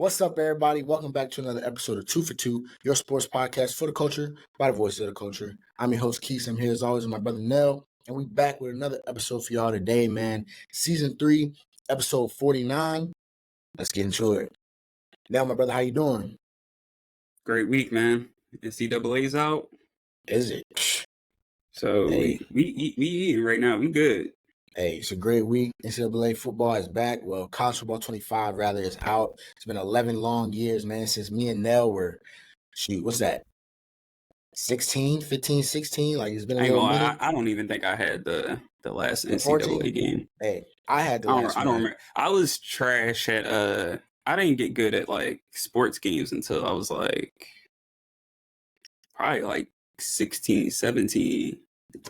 What's up, everybody? Welcome back to another episode of Two for Two, your sports podcast for the culture, by the voice of the culture. I'm your host, Quis. I'm here as always with my brother, Nell, and we back with another episode for y'all today, man. Season 3, episode 49. Let's get into it. Now, my brother, how you doing? Great week, man. NCAA's out. Is it? So Hey. we eating right now. We good. Hey, it's a great week. NCAA football is back. Well, college football 25, rather, is out. It's been 11 long years, man, since me and Nell were, what's that? 16, 15, 16? Like, it's been a little minute. I don't even think I had the last NCAA 14? game. Hey, I had the last I don't remember. I was trash at I didn't get good at like sports games until I was like probably like 16, 17.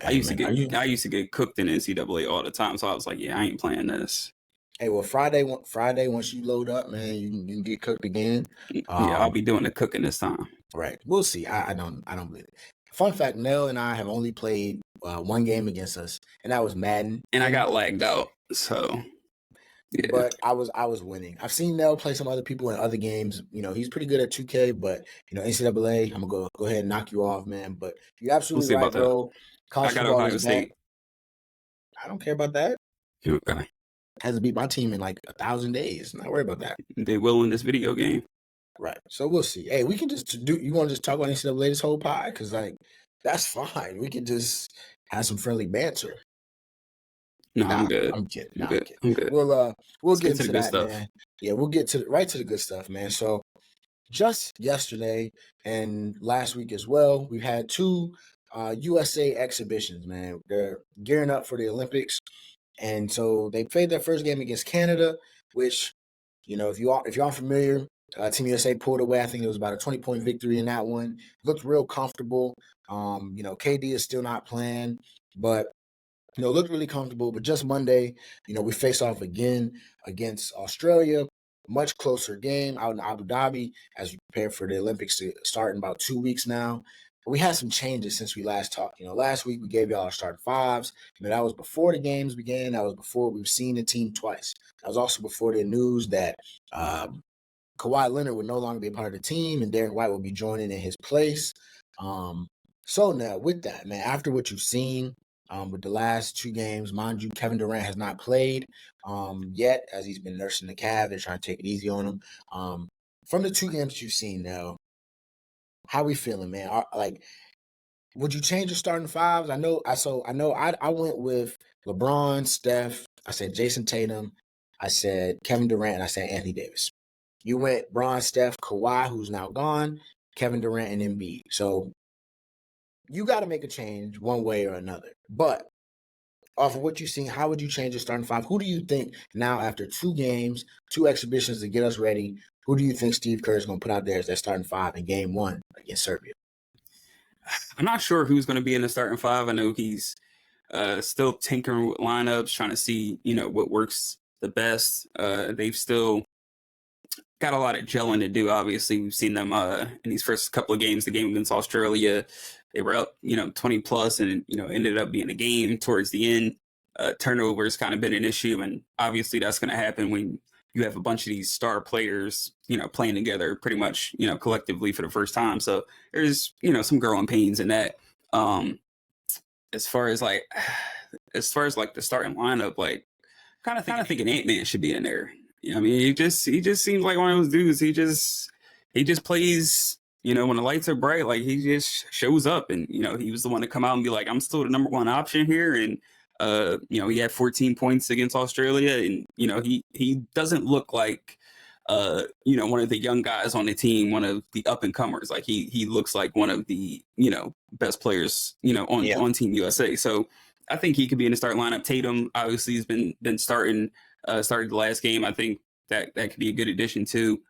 I used to get cooked in NCAA all the time, so I was like, yeah, I ain't playing this. Hey, well, Friday, once you load up, man, you can get cooked again. Yeah, I'll be doing the cooking this time. Right, we'll see. I don't believe it. Fun fact: Nell and I have only played one game against us, and that was Madden. And I got lagged out, so yeah. But I was winning. I've seen Nell play some other people in other games. You know, he's pretty good at 2K, but NCAA, I'm gonna go ahead and knock you off, man. But you're absolutely right, bro. I got Ohio State. I don't care about that. Okay. Hasn't beat my team in like 1,000 days. Not worried about that. They will in this video game. Right. So we'll see. Hey, we can just do. You want to just talk about NCAA this whole pie? Because like that's fine. We can just have some friendly banter. No, I'm good. I'm kidding. I'm good. We'll get into the that, good stuff. man. Yeah, we'll get right to the good stuff, man. So just yesterday and last week as well, we've had two USA exhibitions, man. They're gearing up for the Olympics. And so they played their first game against Canada, which, if you aren't familiar, Team USA pulled away. I think it was about a 20-point victory in that one. Looked real comfortable. KD is still not playing, but looked really comfortable. But just Monday, we face off again against Australia. Much closer game out in Abu Dhabi as we prepare for the Olympics to start in about 2 weeks now. We had some changes since we last talked. Last week we gave y'all our starting fives. That was before the games began. That was before we've seen the team twice. That was also before the news that Kawhi Leonard would no longer be a part of the team and Derek White will be joining in his place. So now with that, man, after what you've seen with the last 2 games, mind you, Kevin Durant has not played yet as he's been nursing the calf. They're trying to take it easy on him. From the 2 games you've seen now, how we feeling, man? Would you change your starting fives? I went with LeBron, Steph. I said Jason Tatum. I said Kevin Durant. And I said Anthony Davis. You went Bron, Steph, Kawhi, who's now gone, Kevin Durant, and Embiid. So you got to make a change one way or another. But off of what you've seen, how would you change your starting five? Who do you think now, after 2 games, 2 exhibitions to get us ready, who do you think Steve Kerr is going to put out there as their starting five in game 1 against Serbia? I'm not sure who's going to be in the starting five. I know he's still tinkering with lineups, trying to see, what works the best. They've still got a lot of gelling to do. Obviously, we've seen them in these first couple of games. The game against Australia, they were up, 20 plus, and ended up being a game towards the end. Turnovers kind of been an issue, and obviously that's going to happen when you have a bunch of these star players, playing together pretty much, collectively for the first time. So there's, some growing pains in that. As far as like the starting lineup, like kind of thinking Ant-Man should be in there. I mean, he just seems like one of those dudes. He just plays, when the lights are bright, like he just shows up, and he was the one to come out and be like, I'm still the number 1 option here, and he had 14 points against Australia, and he doesn't look like one of the young guys on the team, one of the up and comers. Like he looks like one of the best players on Team USA. So I think he could be in the starting lineup. Tatum obviously has been started the last game. I think that could be a good addition too.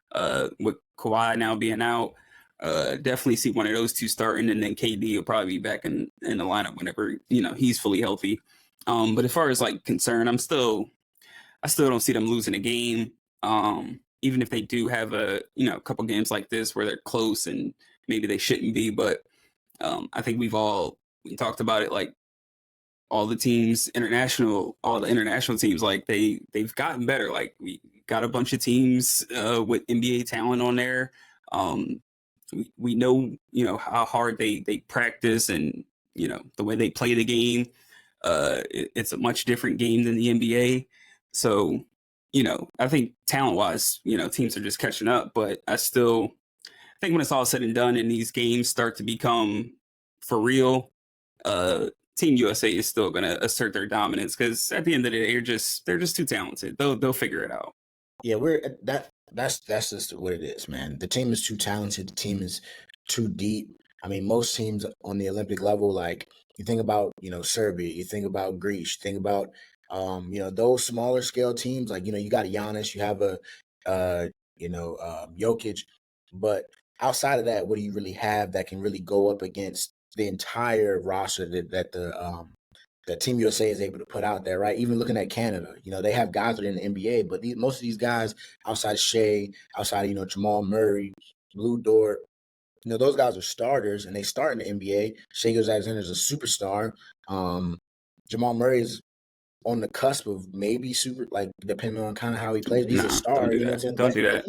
With Kawhi now being out, definitely see one of those 2 starting, and then KD will probably be back in the lineup whenever he's fully healthy. But as far as like concern, I still don't see them losing a game. Even if they do have a couple games like this where they're close and maybe they shouldn't be, but I think we talked about it, like all the international teams, like they've gotten better. Like we got a bunch of teams with NBA talent on there. We know, how hard they practice, and the way they play the game. It's a much different game than the NBA. So, I think talent wise, teams are just catching up. But I still think when it's all said and done and these games start to become for real, Team USA is still going to assert their dominance, because at the end of the day, they're just too talented. They'll figure it out. Yeah, that's just what it is, man. The team is too talented. The team is too deep. I mean, most teams on the Olympic level, like you think about, Serbia, you think about Greece, you think about, those smaller scale teams. Like, you got Giannis, you have Jokic, but outside of that, what do you really have that can really go up against the entire roster that Team USA is able to put out there, right? Even looking at Canada, they have guys that are in the NBA, but most of these guys outside of Shea, outside of, Jamal Murray, Lou Dort, those guys are starters and they start in the NBA. Shea Alexander is a superstar. Jamal Murray is on the cusp of maybe super, like depending on kind of how he plays. He's a Nah, don't star, do you know what that. I'm saying? Don't do that.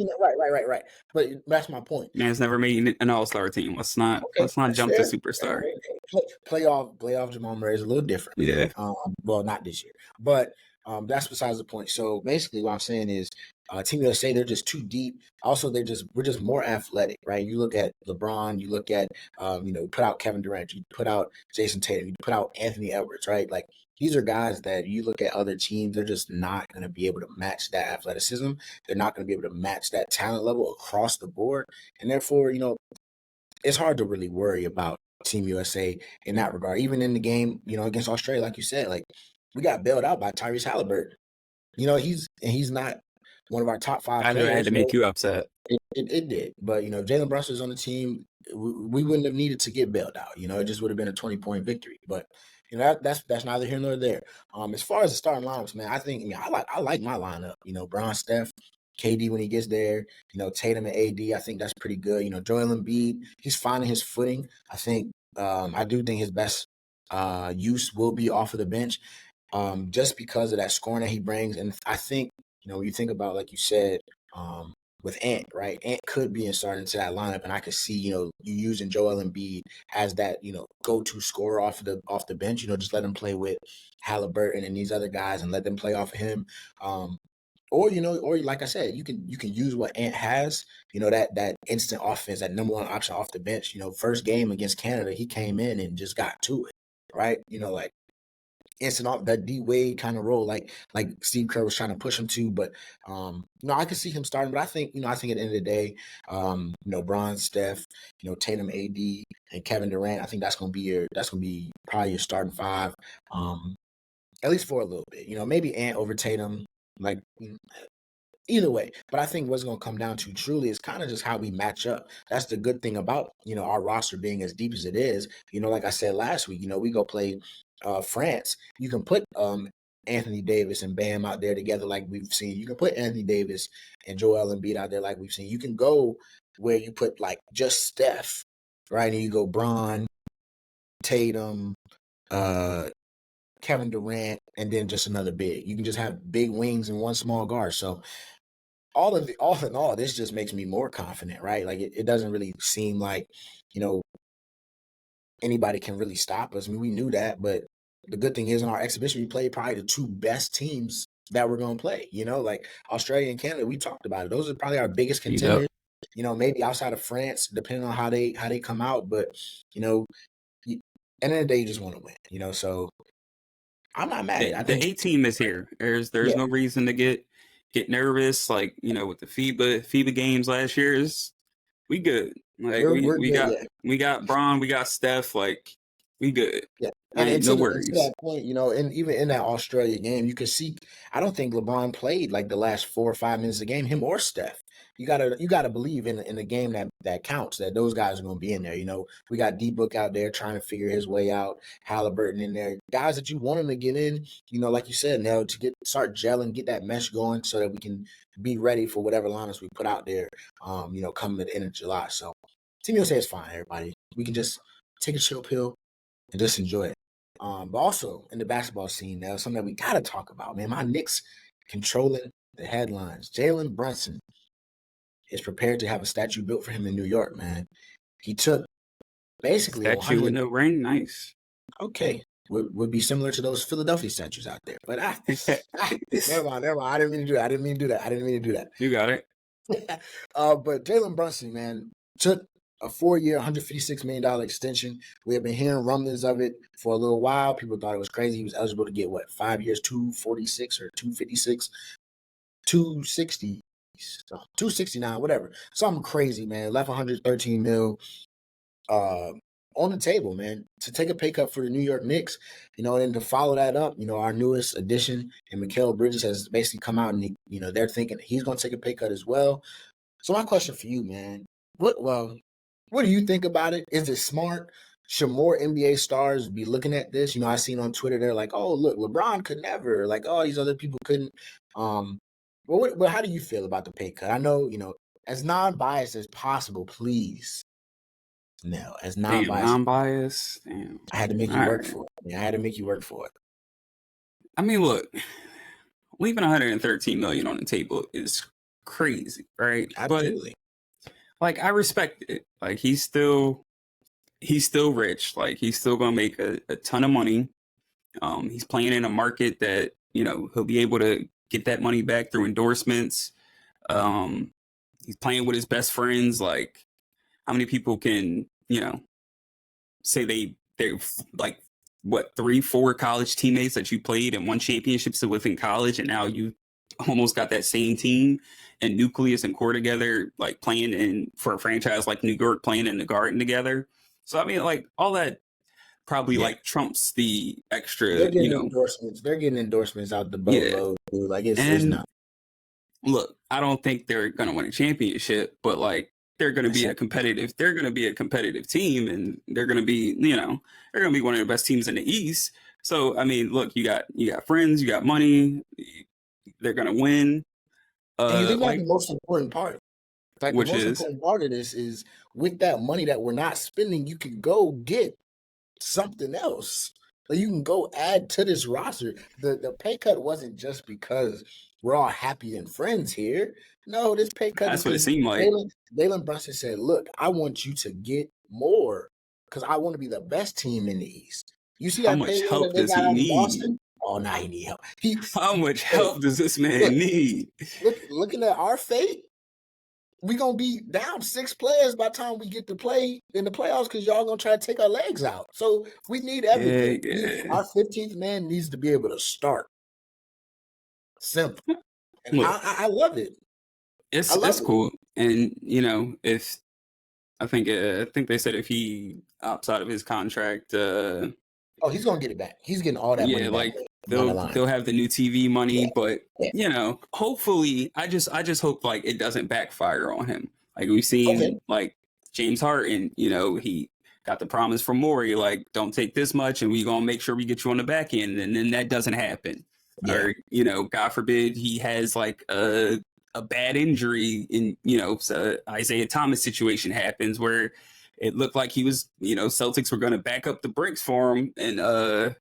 Right. But that's my point. Man's never made an all-star team. Let's not Okay, that's jump to fair. superstar. Playoff Jamal Murray is a little different. Yeah. Well, not this year, but that's besides the point. So basically, what I'm saying is, Team USA, they're just too deep. Also, we're just more athletic, right? You look at LeBron, you look at put out Kevin Durant, you put out Jason Tatum, you put out Anthony Edwards, right? Like these are guys that you look at other teams, they're just not going to be able to match that athleticism. They're not going to be able to match that talent level across the board, and therefore, it's hard to really worry about Team USA in that regard. Even in the game, against Australia, like you said, like we got bailed out by Tyrese Halliburton. He's not one of our top five I knew I had players. to make you upset. It did, but Jalen Brunson is on the team. We wouldn't have needed to get bailed out. It just would have been a 20-point victory. But that's neither here nor there. As far as the starting lineups, man, I like my lineup. Bron, Steph, KD when he gets there. Tatum and AD. I think that's pretty good. Joel Embiid, he's finding his footing. I do think his best use will be off of the bench, just because of that scoring that he brings. And I think when you think about, like you said, with Ant, right? Ant could be starting into that lineup, and I could see, you using Joel Embiid as that, go-to scorer off the bench. Just let him play with Halliburton and these other guys, and let them play off of him. Or like I said, you can use what Ant has, that instant offense, that number one option off the bench. First game against Canada, he came in and just got to it, right? Like instant off that D Wade kind of role, like Steve Kerr was trying to push him to. But I could see him starting. But I think at the end of the day, Bron, Steph, Tatum, AD, and Kevin Durant. I think that's gonna be probably your starting five, at least for a little bit. Maybe Ant over Tatum, like. Either way, but I think what's going to come down to truly is kind of just how we match up. That's the good thing about our roster being as deep as it is. Like I said last week, we go play France. You can put Anthony Davis and Bam out there together like we've seen. You can put Anthony Davis and Joel Embiid out there like we've seen. You can go where you put like just Steph, right? And you go Bron, Tatum, Kevin Durant, and then just another big. You can just have big wings and one small guard. So all in all, this just makes me more confident, right? Like it doesn't really seem like, anybody can really stop us. I mean, we knew that, but the good thing is in our exhibition, we played probably the two best teams that we're going to play, like Australia and Canada. We talked about it. Those are probably our biggest contenders, maybe outside of France, depending on how they come out. But, at the end of the day, you just want to win, so I'm not mad at it. I think the A team is here. There's no reason to get nervous. Like, with the FIBA games last year, we good. Like we're we good, we got Bron, we got Steph. Like we good. yeah. And no worries. To that point, and even in that Australia game, you could see. I don't think LeBron played like the last 4 or 5 minutes of the game. Him or Steph. You gotta believe in a game that counts, that those guys are gonna be in there. We got D-Book out there trying to figure his way out. Halliburton in there, guys that you want him to get in. Like you said, now to start gelling, get that mesh going, so that we can be ready for whatever lineups we put out there. Coming at the end of July. So Team USA is fine, everybody. We can just take a chill pill and just enjoy it. But also in the basketball scene, now something that we gotta talk about, man. My Knicks controlling The headlines. Jalen Brunson is prepared to have a statue built for him in New York, man. He took basically Statue with no ring, nice. Okay, would be similar to those Philadelphia statues out there. But never mind. I didn't mean to do that. I didn't mean to do that. You got it. But Jalen Brunson, man, took a 4-year, $156 million extension. We have been hearing rumblings of it for a little while. People thought it was crazy. He was eligible to get, 5 years, 246 or 256, 260, 269, whatever. Something crazy, man. Left 113 mil on the table, man, to take a pay cut for the New York Knicks, and to follow that up, our newest addition, and Mikal Bridges has basically come out and, they're thinking he's going to take a pay cut as well. So my question for you, man, what do you think about it? Is it smart? Should more NBA stars be looking at this? I seen on Twitter, they're like, oh, look, LeBron could never, like, oh, these other people couldn't. Well, how do you feel about the pay cut? I know, as non-biased as possible, please. No, as non-biased. Damn. I had to make you work for it. I had to make you work for it. I mean, look, leaving 113 million on the table is crazy, right? Absolutely. But, I respect it. Like, he's still rich. Like, he's still gonna make a ton of money. He's playing in a market that he'll be able to get that money back through endorsements. He's playing with his best friends. Like, how many people can, say they're like, 3-4 college teammates that you played and won championships within college, and now you almost got that same team and nucleus and core together, like playing for a franchise like New York, playing in the Garden together. So I mean, like, all that probably trumps the extra. They're getting endorsements. They're getting endorsements out the boatload, dude. Like it's not. Look, I don't think they're gonna win a championship, but like, they're going to be a competitive team, and they're going to be, they're going to be one of the best teams in the East. So, I mean, look, you got friends, you got money, they're going to win. And you think that's the most important part. Like, which the most important part of this is, with that money that we're not spending, you can go get something else. Like, you can go add to this roster. The pay cut wasn't just because we're all happy and friends here. No, this pay cut. That's what it seemed like. Jalen Brunson said, "Look, I want you to get more because I want to be the best team in the East." You see how much help does he need? Boston? Oh, now he need help. How much help does this man need? Looking at our fate, we're gonna be down 6 players by the time we get to play in the playoffs because y'all gonna try to take our legs out. So we need everything. Yeah. Our 15th man needs to be able to start. Simple. And I love it. It's cool. And if I think they said if he opts out of his contract, he's gonna get it back. He's getting all that money back. Like they'll have the new TV money, but hopefully, I just hope like it doesn't backfire on him. Like we've seen like James Harden, he got the promise from Morey, like, don't take this much and we gonna make sure we get you on the back end, and then that doesn't happen. Or God forbid he has like a bad injury in so Isaiah Thomas situation happens where it looked like he was Celtics were going to back up the bricks for him, and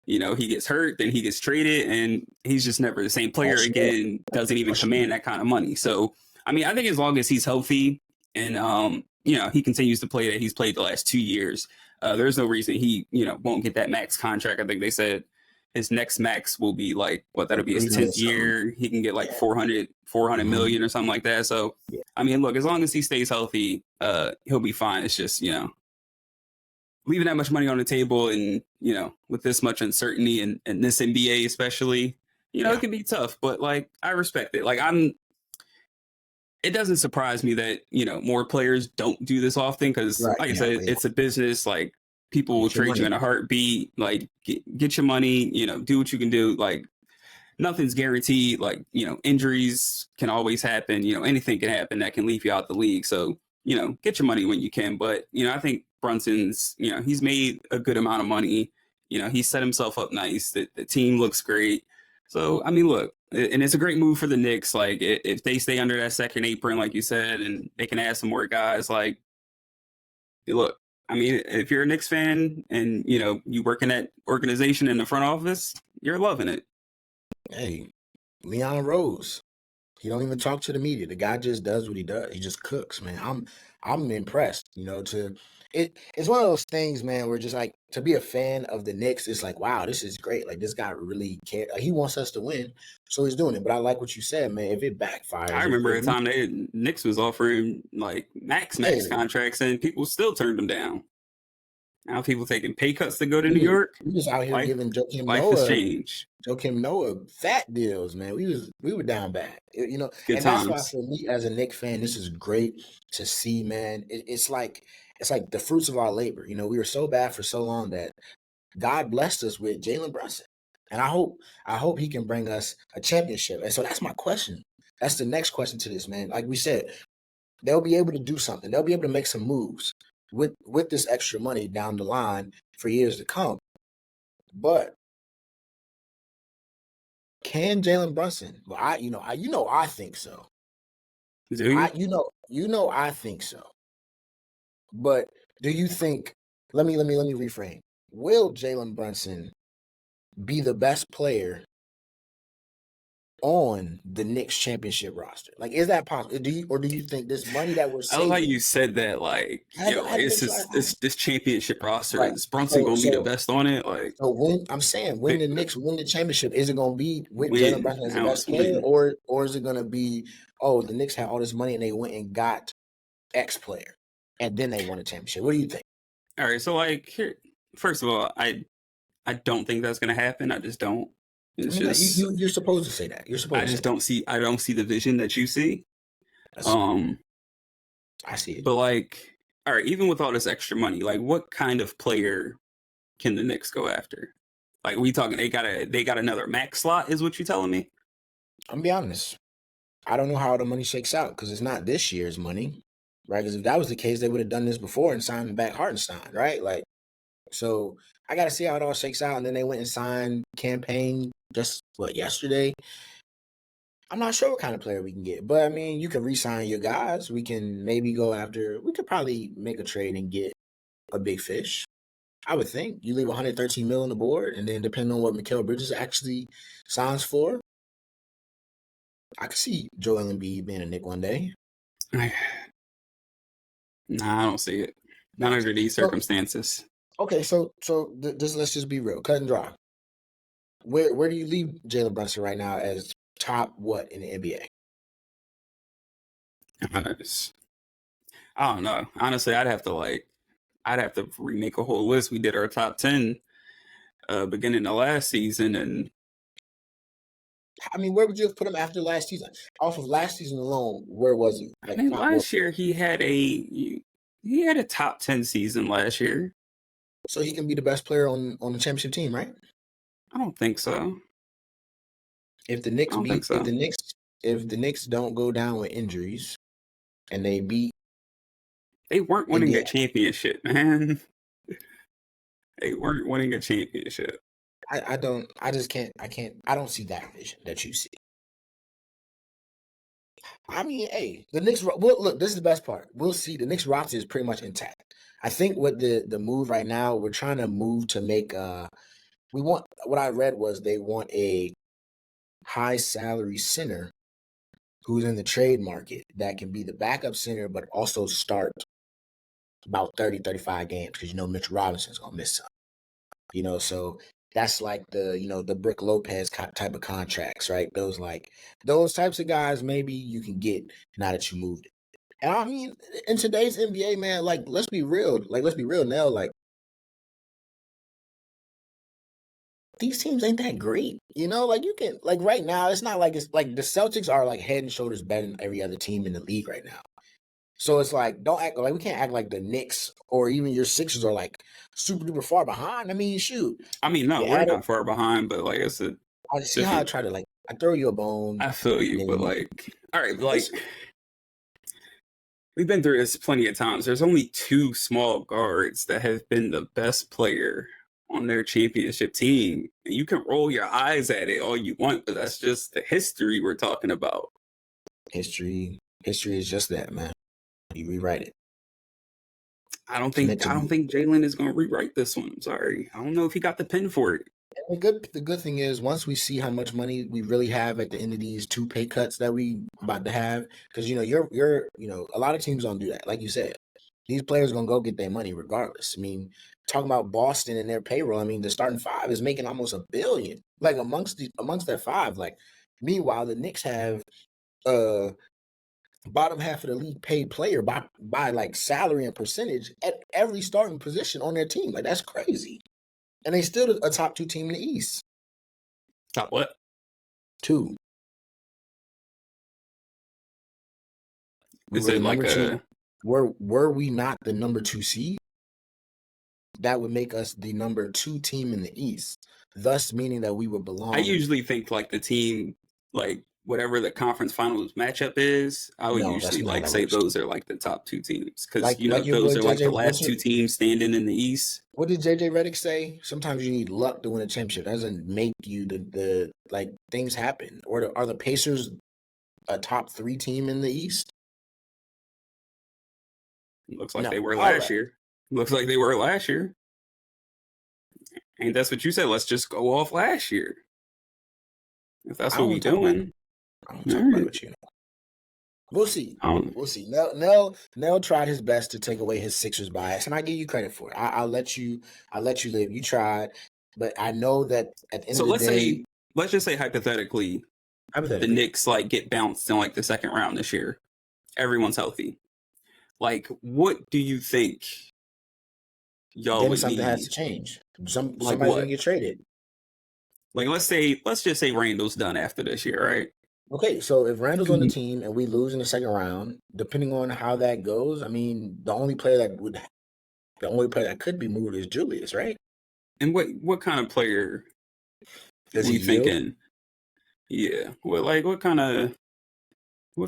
he gets hurt, then he gets traded, and he's just never the same player again. Doesn't even command that kind of money. So I mean, I think as long as he's healthy and he continues to play that he's played the last 2 years, there's no reason he won't get that max contract. I think they said his next max will be like that'll be his 10th year. He can get like 400 million or something like that. So I mean, look, as long as he stays healthy, he'll be fine. It's just leaving that much money on the table, and with this much uncertainty and this NBA especially, it can be tough. But like, I respect it. Like, it doesn't surprise me that more players don't do this often because, like I said, it's a business. Like, people will trade you in a heartbeat. Like, get your money, do what you can do. Like, nothing's guaranteed. Like, injuries can always happen. Anything can happen that can leave you out the league. So, get your money when you can. But, I think Brunson's, he's made a good amount of money. He set himself up nice. The team looks great. So, I mean, look, and it's a great move for the Knicks. Like, if they stay under that second apron, like you said, and they can add some more guys, like, look, I mean, if you're a Knicks fan and, you work in that organization in the front office, you're loving it. Hey, Leon Rose. He don't even talk to the media. The guy just does what he does. He just cooks, man. I'm impressed. It's one of those things, man, where just like to be a fan of the Knicks, it's like, wow, this is great. Like this guy really cares. Like, he wants us to win, so he's doing it. But I like what you said, man. If it backfires, I remember a time Knicks was offering like max contracts and people still turned them down. Now people taking pay cuts to go to New York. We was out here giving Joakim Noah fat deals, man. We were down bad, Good and times. that's why for me as a Knicks fan, this is great to see, man. It's like the fruits of our labor. We were so bad for so long that God blessed us with Jalen Brunson, and I hope he can bring us a championship. And so that's my question. That's the next question to this, man. Like we said, they'll be able to do something. They'll be able to make some moves with this extra money down the line for years to come. But can Jalen Brunson? Well, I think so. Do you? I think so. But do you think? Let me reframe. Will Jalen Brunson be the best player on the Knicks championship roster? Like, is that possible? Do you think this money that we're saving? I like you said that, like, it's this championship roster. Right. Is Brunson gonna be the best on it? Like, so when the Knicks win the championship, is it gonna be with Jalen Brunson as the best player, or is it gonna be, the Knicks had all this money and they went and got X player and then they won a championship? What do you think? All right, so like here, first of all, I don't think that's gonna happen. I just don't. You're supposed to say that. I don't see the vision that you see. I see it. But like, all right, even with all this extra money, like what kind of player can the Knicks go after? Like, we talking they got another max slot, is what you telling me? I'm gonna be honest. I don't know how the money shakes out because it's not this year's money, right? Because if that was the case, they would have done this before and signed back Hartenstein, right? Like, so I got to see how it all shakes out. And then they went and signed Campaign just yesterday. I'm not sure what kind of player we can get, but I mean, you can re-sign your guys. We can maybe we could probably make a trade and get a big fish. I would think you leave 113 million on the board, and then depending on what Mikal Bridges actually signs for, I could see Joel Embiid being a Knick one day. Nah, I don't see it. Not under these circumstances. Okay, so let's just be real, cut and dry. Where do you leave Jalen Brunson right now as top in the NBA? I don't know. Honestly, I'd have to remake a whole list. We did our top 10 beginning of last season, and I mean, where would you have put him after last season? Off of last season alone, where was he? Like, I mean, last year he had a top 10 season last year. So he can be the best player on the championship team, right? I don't think so. If the Knicks don't go down with injuries and they weren't winning a championship, man. They weren't winning a championship. I don't see that vision that you see. I mean, hey, the Knicks. Well, look, this is the best part. We'll see. The Knicks roster is pretty much intact. I think what the move right now, we're trying to move to make. What I read was they want a high salary center who's in the trade market that can be the backup center, but also start about 30, 35 games because Mitchell Robinson's gonna miss some. So that's like the Brick Lopez type of contracts, right? Those types of guys maybe you can get now that you moved it. And I mean, in today's NBA, man, like let's be real now. Like these teams ain't that great, Like you can right now, it's not like it's like the Celtics are like head and shoulders better than every other team in the league right now. So it's like don't act like we can't act like the Knicks or even your Sixers are like super duper far behind. I mean, shoot. I mean, no, we're not far behind, but like I said, I see how I try to I throw you a bone. I feel you, but all right, we've been through this plenty of times. There's only 2 small guards that have been the best player on their championship team. And you can roll your eyes at it all you want, but that's just the history we're talking about. History is just that, man. You rewrite it. I don't think Jalen is going to rewrite this one. I'm sorry. I don't know if he got the pen for it. The good thing is once we see how much money we really have at the end of these 2 pay cuts that we about to have, because a lot of teams don't do that. Like you said, these players gonna go get their money regardless. I mean, talking about Boston and their payroll, I mean, the starting five is making almost $1 billion, like amongst that five. Like, meanwhile, the Knicks have uh bottom half of the league paid player by like salary and percentage at every starting position on their team. Like, that's crazy. And they still a top 2 team in the East. Top what? 2. We Is were the it like number 2. a? Were we not the number 2 seed? That would make us the number 2 team in the East, thus meaning that we would belong. I usually think like the team, like whatever the conference finals matchup is, I would No, that's usually not how like that say works. those are like the top 2 teams because Like your boy those are like JJ. the last 2 teams standing in the East. What did JJ Redick say? Sometimes you need luck to win a championship. That doesn't make you the like things happen. Or are the Pacers a top 3 team in the East? Looks like No. they were All last right. year. Looks like they were last year. And that's what you said. Let's just go off last year. If that's I what don't we want to talk about it. doing. I don't All talk about it right. with you. We'll see. Um, We'll see. Nell tried his best to take away his Sixers bias, and I give you credit for it. I'll let you live. You tried, but I know that at the end so of the day, let's just say hypothetically, the hypothetically, Knicks like get bounced in like the second round this year. Everyone's healthy. Like, what do you think y'all then would something has need? to change. Like Somebody's gonna what? get traded. Like let's just say Randall's done after this year, right? Okay, so if Randall's on the team and we lose in the second round, depending on how that goes, I mean, the only player that could be moved is Julius, right? And what kind of player Does we he yield? thinking? Yeah. What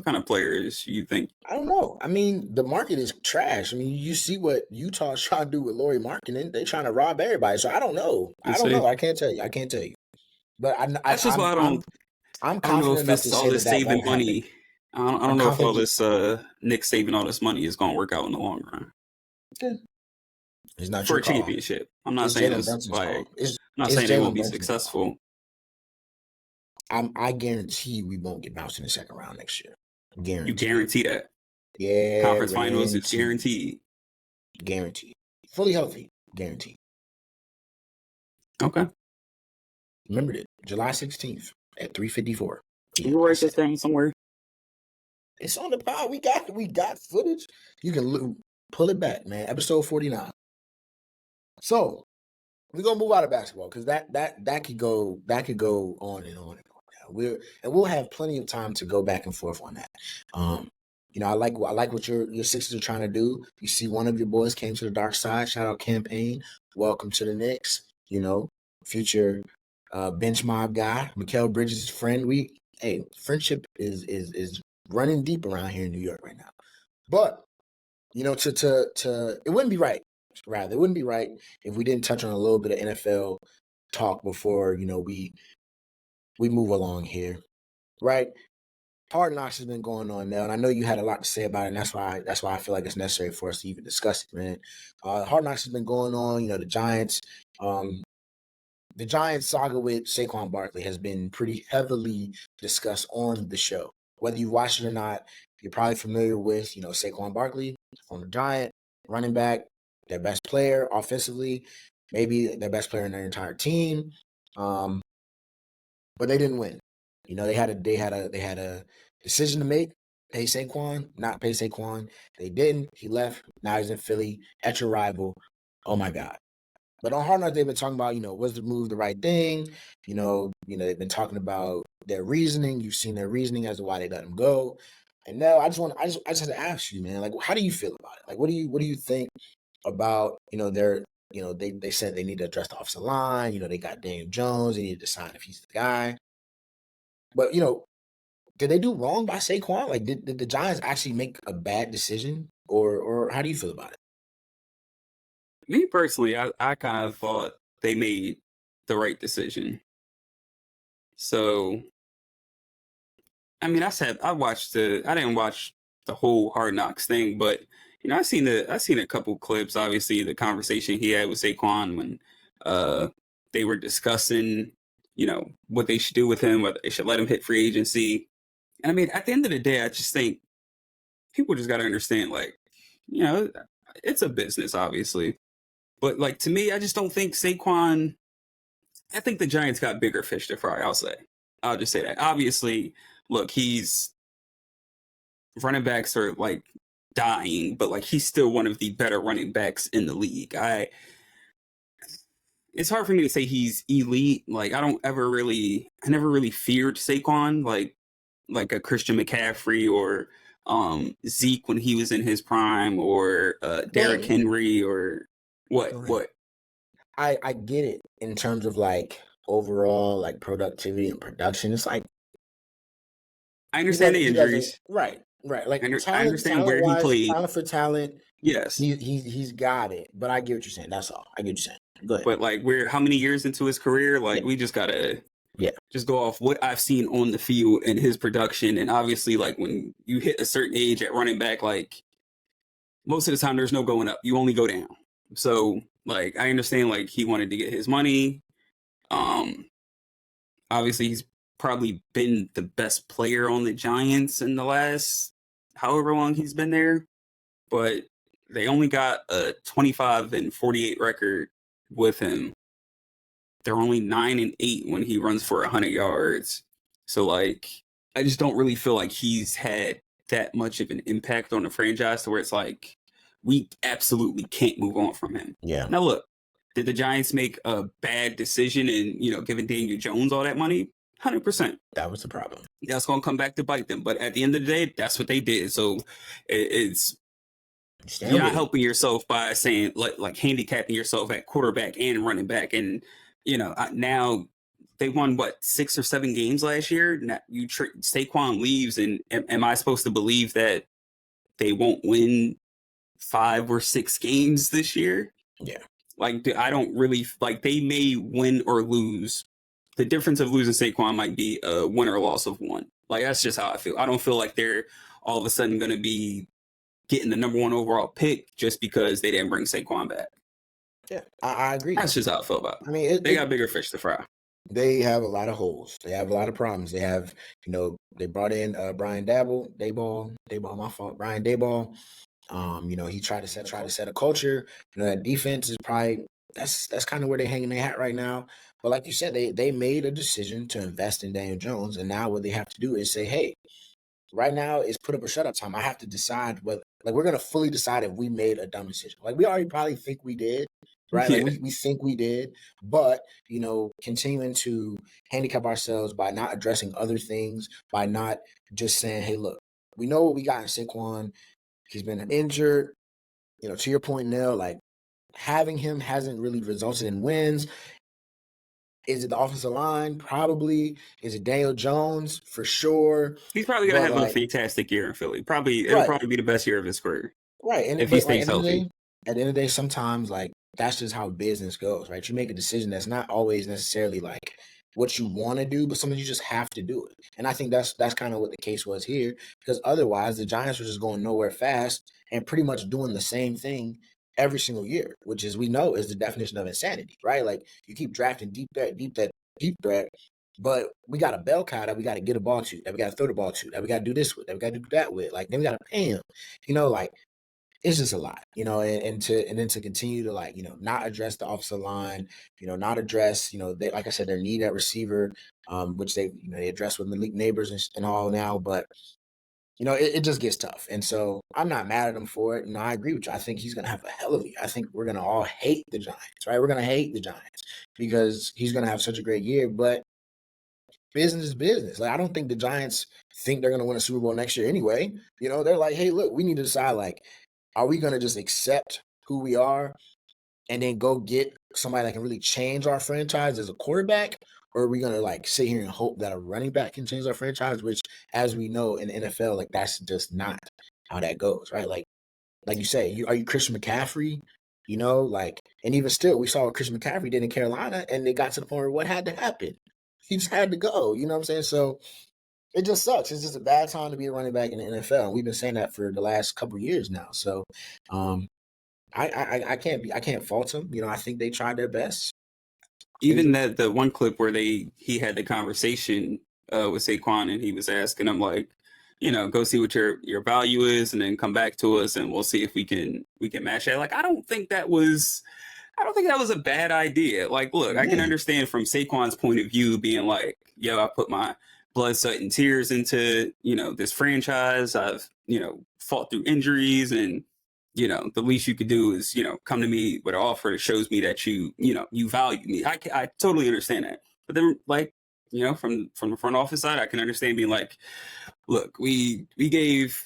kind of players you think? I don't know. I mean, the market is trash. I mean, you see what Utah's trying to do with Laurie Markkinen. They're trying to rob everybody. So I don't know. Let's see. I can't tell you. But That's just why I'm I don't know confident if enough to it's all say this that saving won't happen. money. I I'm don't know if all confident. this Nick saving all this money is going to work out in the long run It's not for your a call. championship. I'm not It's saying Jalen it's Brunson's like call. I'm not It's saying they won't Jalen be Brunson's call. successful. I guarantee we won't get bounced in the second round next year. Guarantee. You guarantee that. Yeah. Conference finals, it's guaranteed. Guaranteed. Fully healthy. Guaranteed. Okay. Remember it. July 16th at 3:54. You write this down somewhere. It's on the pod. We got footage. You can pull it back, man. Episode 49. So we're gonna move out of basketball because that could go on and on and on. We'll have plenty of time to go back and forth on that. I like what your Sixers are trying to do. You see, one of your boys came to the dark side. Shout out campaign. Welcome to the Knicks. Future bench mob guy, Mikal Bridges' friend. Friendship is running deep around here in New York right now. But to it wouldn't be right. Rather, it wouldn't be right if we didn't touch on a little bit of NFL talk before we move along here, right? Hard Knocks has been going on now, and I know you had a lot to say about it, and that's why I feel like it's necessary for us to even discuss it, man. Hard Knocks has been going on. The Giants, the Giants saga with Saquon Barkley has been pretty heavily discussed on the show. Whether you watched it or not, you're probably familiar with, Saquon Barkley, former Giant, running back, their best player offensively, maybe their best player in their entire team. But they didn't win. They had a decision to make. Pay Saquon, not pay Saquon. They didn't. He left. Now he's in Philly at your rival. Oh my God. But on Hard Knocks, they've been talking about, was the move the right thing? They've been talking about their reasoning. You've seen their reasoning as to why they let him go. And now I just have to ask you, man, like, how do you feel about it? Like, what do you think about, they said they need to address the offensive line. They got Daniel Jones. They need to decide if he's the guy. But, did they do wrong by Saquon? Like, did the Giants actually make a bad decision? Or how do you feel about it? Me personally, I kind of thought they made the right decision. So, I mean, I didn't watch the whole Hard Knocks thing, but I seen a couple clips. Obviously, the conversation he had with Saquon when they were discussing, what they should do with him, whether they should let him hit free agency. And I mean, at the end of the day, I just think people just got to understand, like, it's a business, obviously. But, like, to me, I just don't think Saquon, I think the Giants got bigger fish to fry, I'll just say that. Obviously, look, running backs are, like, dying, but, like, he's still one of the better running backs in the league. It's hard for me to say he's elite. Like, I never really feared Saquon, like a Christian McCaffrey or Zeke when he was in his prime, or Derrick Henry, or what? I get it in terms of like overall like productivity and production. It's like I understand the injuries. Right. Like I understand where he played. Talent for talent. Yes, he's got it. But I get what you're saying. That's all. I get what you're saying. Go ahead. But like, we're how many years into his career? Like, we just gotta just go off what I've seen on the field and his production. And obviously, like, when you hit a certain age at running back, like, most of the time there's no going up. You only go down. So, like, I understand, like, he wanted to get his money. Obviously, he's probably been the best player on the Giants in the last however long he's been there. But they only got a 25-48 record with him. They're only 9-8 when he runs for 100 yards. So, like, I just don't really feel like he's had that much of an impact on the franchise to where it's like, we absolutely can't move on from him. Yeah. Now, look, did the Giants make a bad decision in, giving Daniel Jones all that money? 100%. That was the problem. That's going to come back to bite them. But at the end of the day, that's what they did. So you're not helping yourself by saying, like handicapping yourself at quarterback and running back. And, now they won, 6 or 7 games last year? Now Saquon leaves, and am I supposed to believe that they won't win 5 or 6 games this year? Yeah. Like, I don't really, like, they may win or lose. The difference of losing Saquon might be a win or loss of 1. Like, that's just how I feel. I don't feel like they're all of a sudden going to be getting the number 1 overall pick just because they didn't bring Saquon back. Yeah, I agree. That's just how I feel about it. I mean, they got bigger fish to fry. They have a lot of holes. They have a lot of problems. They have, they brought in Brian Daboll, my fault. Brian Daboll. He tried to set a culture. That defense is probably that's kind of where they're hanging their hat right now. But like you said, they made a decision to invest in Daniel Jones, and now what they have to do is say, hey, right now is put up or shut up time. I have to decide whether, like, we're gonna fully decide if we made a dumb decision. Like, we already probably think we did, right? Yeah. Like we think we did, but continuing to handicap ourselves by not addressing other things, by not just saying, hey, look, we know what we got in Saquon. He's been injured. To your point, Nell, like, having him hasn't really resulted in wins. Is it the offensive line? Probably. Is it Daniel Jones? For sure. He's probably going to have a fantastic year in Philly. It'll probably be the best year of his career. Right. And if he stays healthy. At the end of the day, sometimes, like, that's just how business goes, right? You make a decision that's not always necessarily, like, what you want to do, but sometimes you just have to do it. And I think that's kind of what the case was here, because otherwise the Giants were just going nowhere fast and pretty much doing the same thing every single year, which is, we know, is the definition of insanity, right? Like, you keep drafting deep threat, but we got a bell cow that we got to get a ball to, that we got to throw the ball to, that we got to do this with, that we got to do that with. Like, then we got to pay him, like, it's just a lot, and then to continue to, like, not address the offensive line, not address, they, like I said, their need at receiver, which they address with Malik Neighbors and all now, but it just gets tough. And so I'm not mad at him for it. I agree with you. I think he's going to have a hell of a year. I think we're going to all hate the Giants, right? We're going to hate the Giants because he's going to have such a great year, but business is business. Like, I don't think the Giants think they're going to win a Super Bowl next year anyway. They're like, hey, look, we need to decide, like, are we going to just accept who we are and then go get somebody that can really change our franchise as a quarterback? Or are we going to, like, sit here and hope that a running back can change our franchise, which, as we know in the NFL, like, that's just not how that goes, right? Like you say, are you Christian McCaffrey? And even still, we saw what Christian McCaffrey did in Carolina, and they got to the point where what had to happen? He just had to go, you know what I'm saying? So it just sucks. It's just a bad time to be a running back in the NFL. And we've been saying that for the last couple of years now. So I can't fault them. I think they tried their best. even that the one clip where he had the conversation with Saquon and he was asking him like, go see what your value is and then come back to us and we'll see if we can match that. Like I don't think that was a bad idea. Like, look, I can Yeah. understand from Saquon's point of view being like, yo, I put my blood, sweat, and tears into, this franchise. I've, fought through injuries and, the least you could do is, come to me with an offer that shows me that you value me. I totally understand that. But then like, from the front office side, I can understand being like, look, we gave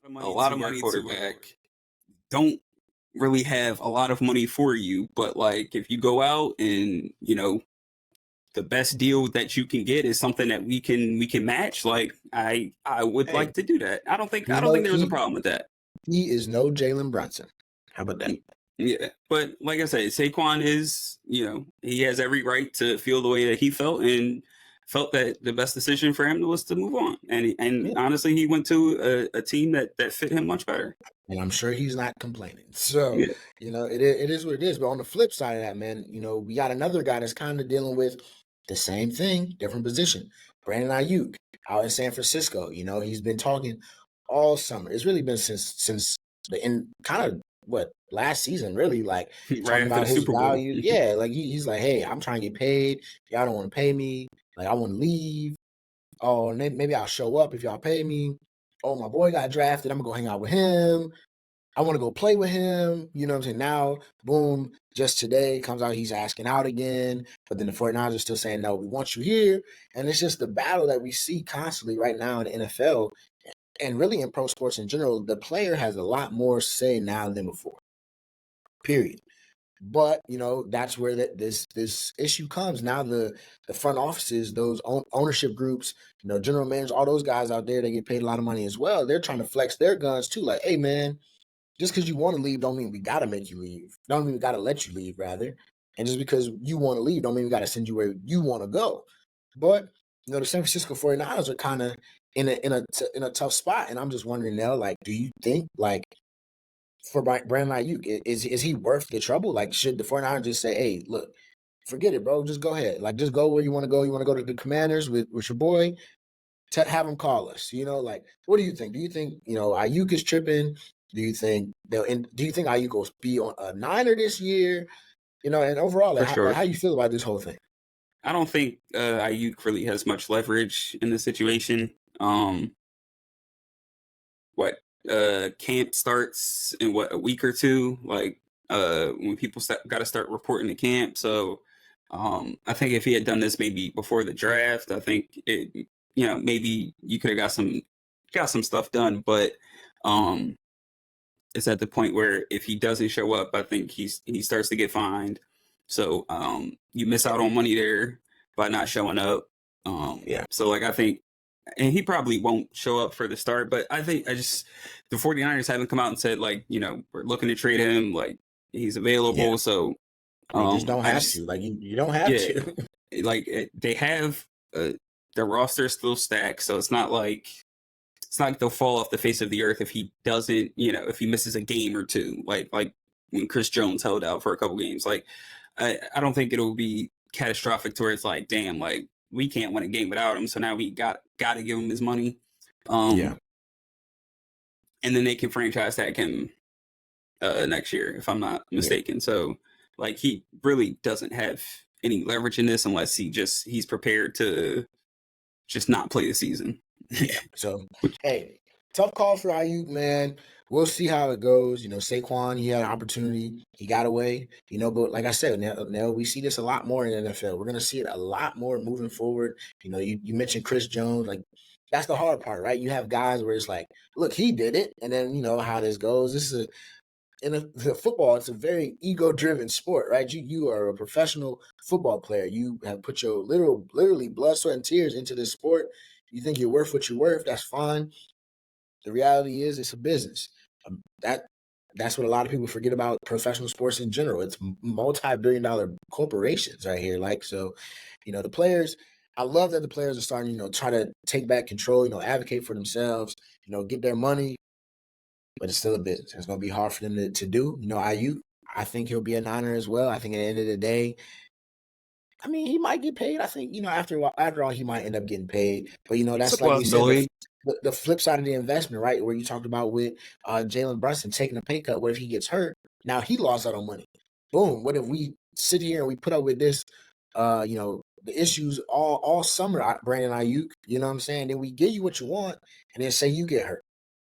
a lot of money to quarterback. Don't really have a lot of money for you, but like if you go out and the best deal that you can get is something that we can match, like I would Hey, like to do that. I don't think there was a he problem with that. is no Jalen Brunson. How about that? Yeah, but like I said, Saquon is, he has every right to feel the way that he felt and felt that the best decision for him was to move on. And Yeah. honestly, he went to a team that fit him much better. And I'm sure he's not complaining. So, Yeah, it is what it is. But on the flip side of that, man, we got another guy that's kind of dealing with the same thing, different position. Brandon Ayuk out in San Francisco. He's been talking all summer. It's really been since the end, kind of what last season, really, like right talking after about the his Super Bowl. value. Yeah, like he's like, hey, I'm trying to get paid. Y'all don't want to pay me. Like I want to leave. Oh, maybe I'll show up if y'all pay me. Oh, my boy got drafted. I'm gonna go hang out with him. I want to go play with him. You know what I'm saying? Now, boom, just today comes out he's asking out again. But then the 49ers are still saying, no, we want you here. And it's just the battle that we see constantly right now in the NFL and really in pro sports in general. The player has a lot more say now than before, period. But that's where this issue comes. Now the front offices, those ownership groups, general managers, all those guys out there, they get paid a lot of money as well. They're trying to flex their guns too. Like, hey man, just because you want to leave, don't mean we gotta make you leave. Don't mean we gotta let you leave, rather. And just because you want to leave, don't mean we gotta send you where you want to go. But the San Francisco 49ers are kind of in a tough spot, and I'm just wondering now, like, do you think like for Brandon Ayuk, is he worth the trouble? Like, should the 49ers just say, hey, look, forget it, bro, just go ahead, like, just go where you want to go. You want to go to the Commanders with your boy? Have them call us. Like, what do you think? Do you think Ayuk is tripping? Do you think do you think Ayuk will be on a Niner this year? And overall, For like, sure. how you feel about this whole thing? I don't think Ayuk really has much leverage in the situation. What camp starts in a week or two, like when people got to start reporting to camp. So I think if he had done this maybe before the draft, I think it maybe you could have got some stuff done, but um it's at the point where if he doesn't show up, I think he starts to get fined. So you miss out on money there by not showing up. Yeah, So like I think, and he probably won't show up for the start, but I think the 49ers haven't come out and said like, we're looking to trade him, like he's yeah. available. So They just don't I have just, to. Like, you don't have yeah, to. like they have the roster is still stacked. So it's not like they'll fall off the face of the earth if he doesn't, if he misses a game or two, like when Chris Jones held out for a couple games. Like, I don't think it'll be catastrophic to where it's like, damn, like we can't win a game without him, so now we got to give him his money, Yeah, and then they can franchise tag him next year if I'm not yeah. mistaken. So, like, he really doesn't have any leverage in this unless he's prepared to just not play the season. Yeah. So, Which, hey, tough call for Ayuk, man. We'll see how it goes. Saquon, he had an opportunity. He got away. But like I said, now we see this a lot more in the NFL. We're going to see it a lot more moving forward. You mentioned Chris Jones. Like, that's the hard part, right? You have guys where it's like, look, he did it. And then, how this goes. This is the football, it's a very ego-driven sport, right? You are a professional football player. You have put your literally blood, sweat, and tears into this sport. You think you're worth what you're worth. That's fine. The reality is, it's a business. That's what a lot of people forget about professional sports in general. It's multi-billion-dollar corporations right here. Like, so, the players. I love that the players are starting, try to take back control. Advocate for themselves. Get their money, but it's still a business. It's going to be hard for them to do. Ayuk, I think he'll be a Niner as well. I think at the end of the day, I mean, he might get paid. I think, after all, he might end up getting paid. But, It's a that's like we said, possibility. the flip side of the investment, right? Where you talked about with Jalen Brunson taking a pay cut. What if he gets hurt? Now he lost out on money. Boom. What if we sit here and we put up with this, the issues all summer, Brandon Ayuk, you know what I'm saying? Then we give you what you want, and then say you get hurt,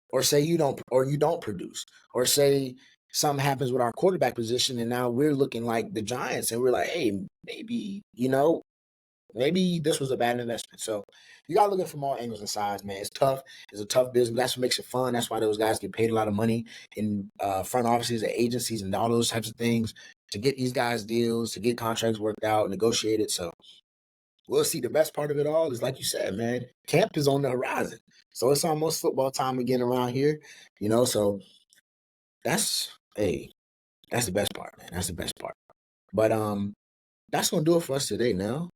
or say you don't produce, or say something happens with our quarterback position, and now we're looking like the Giants, and we're like, hey, maybe this was a bad investment. So you got to look at it from all angles and sides, man. It's tough. It's a tough business. That's what makes it fun. That's why those guys get paid a lot of money in front offices and agencies and all those types of things to get these guys deals, to get contracts worked out, negotiated. So we'll see. The best part of it all is, like you said, man, camp is on the horizon. So it's almost football time again around here, so that's that's the best part, man. That's the best part. But that's gonna do it for us today. Now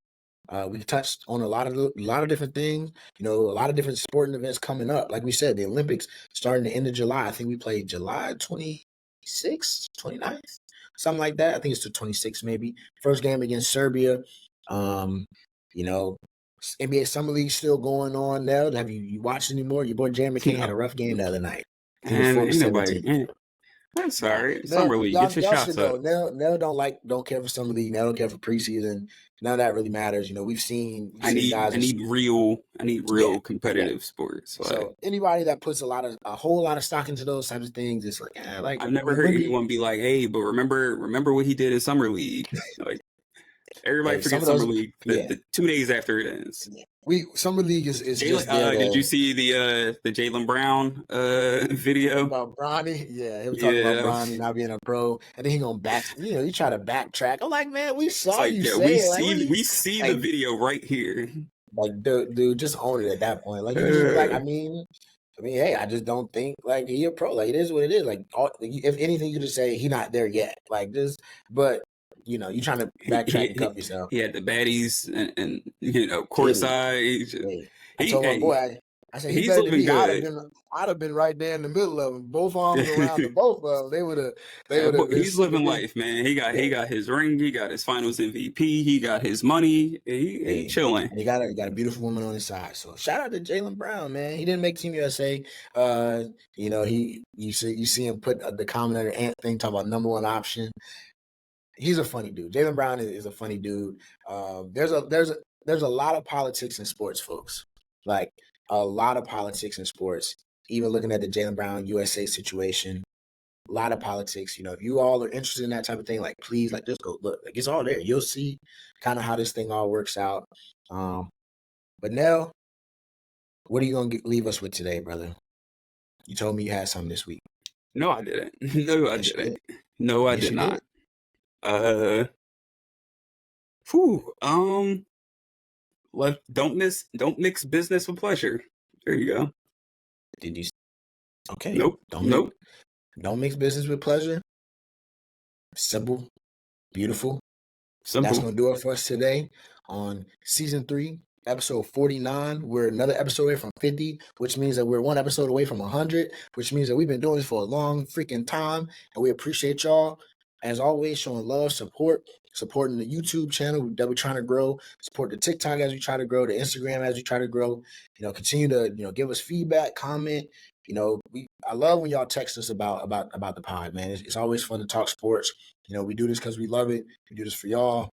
we touched on a lot of different things. A lot of different sporting events coming up. Like we said, the Olympics starting the end of July. I think we played July 26th, 29th, something like that. I think it's the 26th maybe. First game against Serbia. Um, you know, NBA Summer League still going on now. Have you watched anymore? Your boy Jam McCain had a rough game the other night. I think it was And 4 for ain't nobody. 17. I'm Nah, sorry. Summer League. Get your y'all shots should know. up. Nell don't care for Summer League. Nell don't care for preseason. None of that really matters. We've seen guys. I need Yeah, real yeah. competitive sports. Like So anybody that puts a whole lot of stock into those types of things, it's like, I've never heard when do you? anyone be like, "Hey, but remember what he did in Summer League." Like everybody Hey, some forgets of Summer those, League yeah. the 2 days after it ends. Summer League is Jalen, just there did you to see the Jalen Brown video? about Bronny. Yeah, he was talking about Yeah, Bronny not being a pro, and then he gonna he try to backtrack. I'm like, man, we it's saw like you yeah, say it. Like, what are you we see the like? video right here. Like, dude, just own it at that point. Like, you just like, Uh, hey, I just don't think like he a pro. Like, it is what it is. Like, if anything, you just say he not there yet. Like, just, but you trying to he, backtrack he and he cover yourself. he had the baddies and Did he? courtside. Hey, I He told my boy, hey, I said he he's better than living me. good. I'd have been right there in the middle of them, both arms around the both of them. They would have been He's super living big. life, man. Yeah, He got his ring. He got his Finals MVP. He got his money. He hey, chilling. and he got a beautiful woman on his side. So shout out to Jalen Brown, man. He didn't make Team USA. You see him put the comment under Ant thing talking about number one option. He's a funny dude. Jalen Brown is a funny dude. There's a lot of politics in sports, folks. Like a lot of politics in sports. Even looking at the Jalen Brown USA situation, a lot of politics. If you all are interested in that type of thing, like please, like just go look. Like it's all there. You'll see kind of how this thing all works out. But Nell, what are you gonna leave us with today, brother? You told me you had something this week. No, I didn't. No, I Yes, you didn't. did. No, I Yes, did you did. not. Uh, whew, don't mix business with pleasure. There you go. Did you? Okay. Nope, Don't mix. nope. Don't mix business with pleasure. Simple, beautiful. That's Simple. going to do it for us today on season 3, episode 49. We're another episode away from 50, which means that we're one episode away from 100, which means that we've been doing this for a long freaking time. And we appreciate y'all, as always, showing love, supporting the YouTube channel that we're trying to grow, support the TikTok as we try to grow, the Instagram as we try to grow. Continue to give us feedback, comment. I love when y'all text us about the pod, man. It's always fun to talk sports. We do this because we love it. We do this for y'all.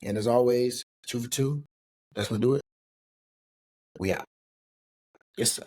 And as always, 2 for 2. That's gonna do it. We out. Yes, sir.